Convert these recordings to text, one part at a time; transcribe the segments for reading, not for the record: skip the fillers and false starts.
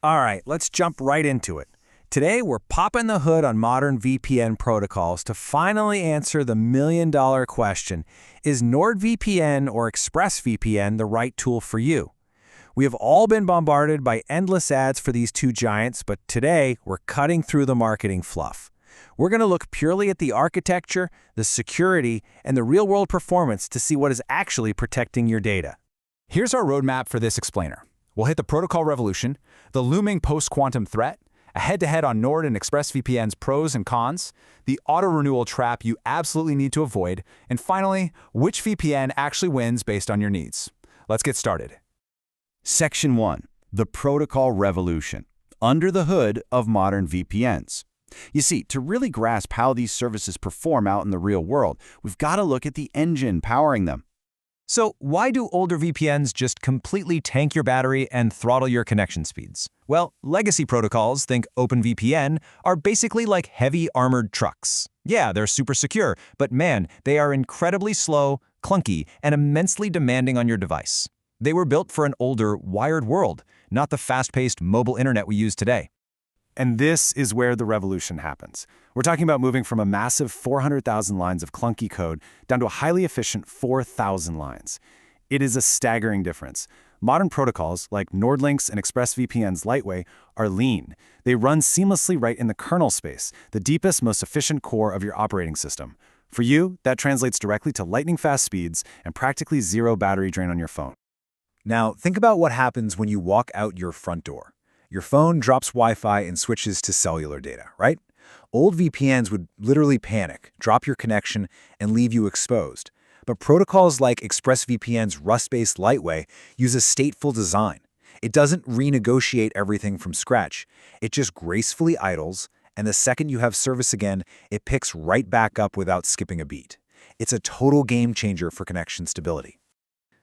All right, let's jump right into it. Today, we're popping the hood on modern VPN protocols to finally answer the million-dollar question, is NordVPN or ExpressVPN the right tool for you? We have all been bombarded by endless ads for these two giants, but today, we're cutting through the marketing fluff. We're going to look purely at the architecture, the security, and the real-world performance to see what is actually protecting your data. Here's our roadmap for this explainer. We'll hit the protocol revolution, the looming post-quantum threat, a head-to-head on Nord and ExpressVPN's pros and cons, the auto-renewal trap you absolutely need to avoid, and finally, which VPN actually wins based on your needs. Let's get started. Section 1. The Protocol Revolution. Under the hood of modern VPNs. You see, to really grasp how these services perform out in the real world, we've got to look at the engine powering them. So why do older VPNs just completely tank your battery and throttle your connection speeds? Well, legacy protocols, think OpenVPN, are basically like heavy armored trucks. Yeah, they're super secure, but man, they are incredibly slow, clunky, and immensely demanding on your device. They were built for an older, wired world, not the fast-paced mobile internet we use today. And this is where the revolution happens. We're talking about moving from a massive 400,000 lines of clunky code down to a highly efficient 4,000 lines. It is a staggering difference. Modern protocols, like NordLynx and ExpressVPN's Lightway, are lean. They run seamlessly right in the kernel space, the deepest, most efficient core of your operating system. For you, that translates directly to lightning-fast speeds and practically zero battery drain on your phone. Now, think about what happens when you walk out your front door. Your phone drops Wi-Fi and switches to cellular data, right? Old VPNs would literally panic, drop your connection, and leave you exposed. But protocols like ExpressVPN's Rust-based Lightway use a stateful design. It doesn't renegotiate everything from scratch. It just gracefully idles, and the second you have service again, it picks right back up without skipping a beat. It's a total game changer for connection stability.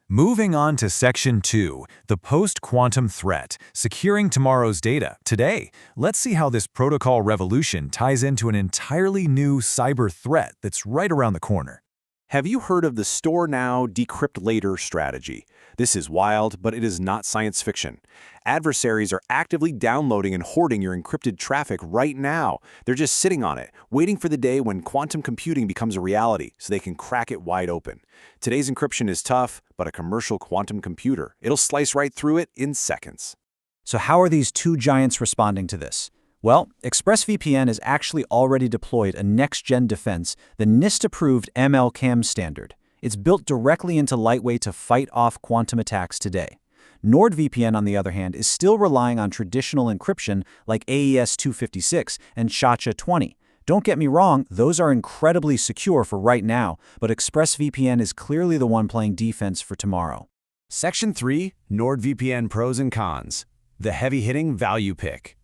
Moving on to Section 2, the post-quantum threat, securing tomorrow's data. Today, let's see how this protocol revolution ties into an entirely new cyber threat that's right around the corner. Have you heard of the store now, decrypt later strategy? This is wild, but it is not science fiction. Adversaries are actively downloading and hoarding your encrypted traffic right now. They're just sitting on it, waiting for the day when quantum computing becomes a reality so they can crack it wide open. Today's encryption is tough, but a commercial quantum computer, it'll slice right through it in seconds. So how are these two giants responding to this? Well, ExpressVPN has actually already deployed a next-gen defense, the NIST-approved ML-CAM standard. It's built directly into Lightway to fight off quantum attacks today. NordVPN, on the other hand, is still relying on traditional encryption like AES-256 and SHA-20. Don't get me wrong, those are incredibly secure for right now, but ExpressVPN is clearly the one playing defense for tomorrow. Section 3, NordVPN pros and cons. The heavy-hitting value pick.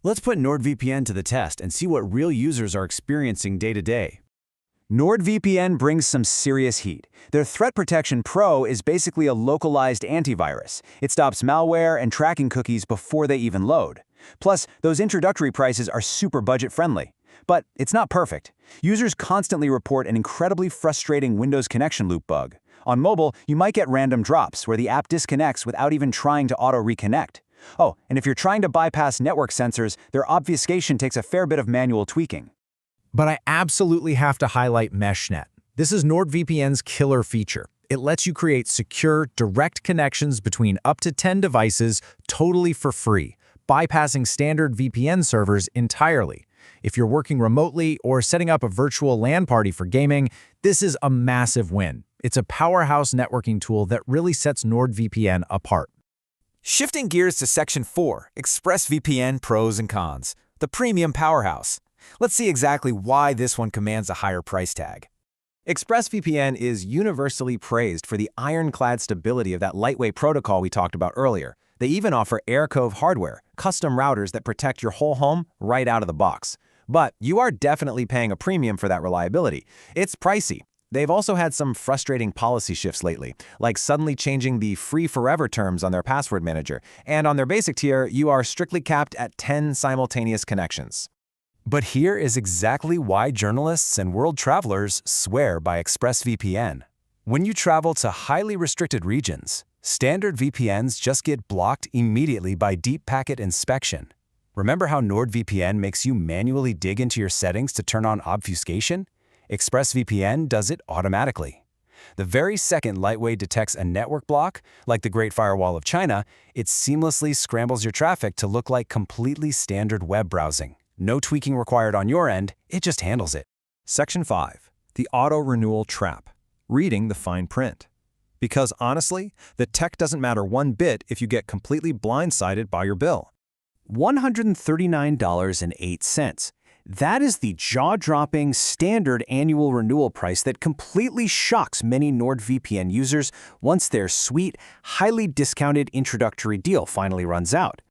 Let's put NordVPN to the test and see what real users are experiencing day to day. NordVPN brings some serious heat. Their Threat Protection Pro is basically a localized antivirus. It stops malware and tracking cookies before they even load. Plus, those introductory prices are super budget-friendly. But it's not perfect. Users constantly report an incredibly frustrating Windows connection loop bug. On mobile, you might get random drops where the app disconnects without even trying to auto-reconnect. Oh, and if you're trying to bypass network sensors, their obfuscation takes a fair bit of manual tweaking. But I absolutely have to highlight Meshnet. This is NordVPN's killer feature. It lets you create secure, direct connections between up to 10 devices totally for free, bypassing standard VPN servers entirely. If you're working remotely or setting up a virtual LAN party for gaming, this is a massive win. It's a powerhouse networking tool that really sets NordVPN apart. Shifting gears to Section 4, ExpressVPN pros and cons, the premium powerhouse. Let's see exactly why this one commands a higher price tag. ExpressVPN is universally praised for the ironclad stability of that Lightway protocol we talked about earlier. They even offer air cove hardware, custom routers that protect your whole home right out of the box. But you are definitely paying a premium for that reliability. It's pricey. They've also had some frustrating policy shifts lately, like suddenly changing the free forever terms on their password manager, and on their basic tier, you are strictly capped at 10 simultaneous connections. But here is exactly why journalists and world travelers swear by ExpressVPN. When you travel to highly restricted regions, Standard VPNs just get blocked immediately by deep packet inspection. Remember how NordVPN makes you manually dig into your settings to turn on obfuscation? ExpressVPN does it automatically. The very second Lightway detects a network block, like the Great Firewall of China, it seamlessly scrambles your traffic to look like completely standard web browsing. No tweaking required on your end, it just handles it. Section 5. The auto-renewal trap. Reading the fine print. Because honestly, the tech doesn't matter one bit if you get completely blindsided by your bill. $139.08. That is the jaw-dropping standard annual renewal price that completely shocks many NordVPN users once their sweet, highly discounted introductory deal finally runs out.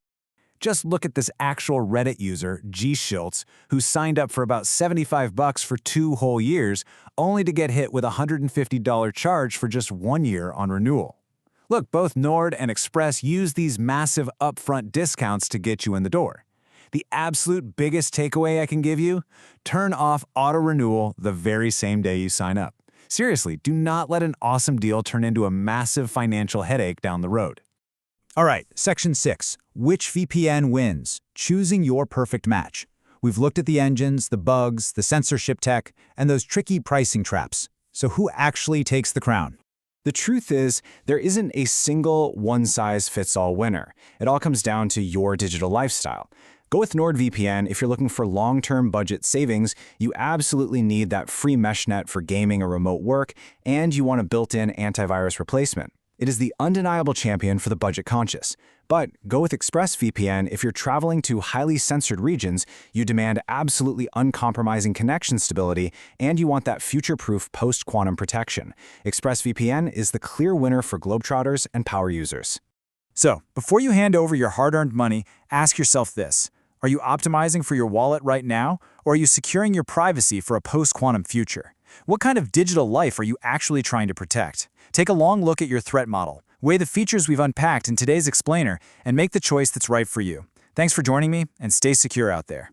Just look at this actual Reddit user, G. Schultz, who signed up for about $75 for 2 whole years, only to get hit with a $150 charge for just 1 year on renewal. Look, both Nord and Express use these massive upfront discounts to get you in the door. The absolute biggest takeaway I can give you? Turn off auto-renewal the very same day you sign up. Seriously, do not let an awesome deal turn into a massive financial headache down the road. All right, Section 6. Which VPN wins? Choosing your perfect match. We've looked at the engines, the bugs, the censorship tech, and those tricky pricing traps. So who actually takes the crown? The truth is, there isn't a single one-size-fits-all winner. It all comes down to your digital lifestyle. Go with NordVPN if you're looking for long-term budget savings. You absolutely need that free Meshnet for gaming or remote work, and you want a built-in antivirus replacement. It is the undeniable champion for the budget conscious. But go with ExpressVPN if you're traveling to highly censored regions, you demand absolutely uncompromising connection stability, and you want that future-proof post-quantum protection. ExpressVPN is the clear winner for globetrotters and power users. So, before you hand over your hard-earned money, ask yourself this. Are you optimizing for your wallet right now, or are you securing your privacy for a post-quantum future? What kind of digital life are you actually trying to protect? Take a long look at your threat model, weigh the features we've unpacked in today's explainer, and make the choice that's right for you. Thanks for joining me, and stay secure out there.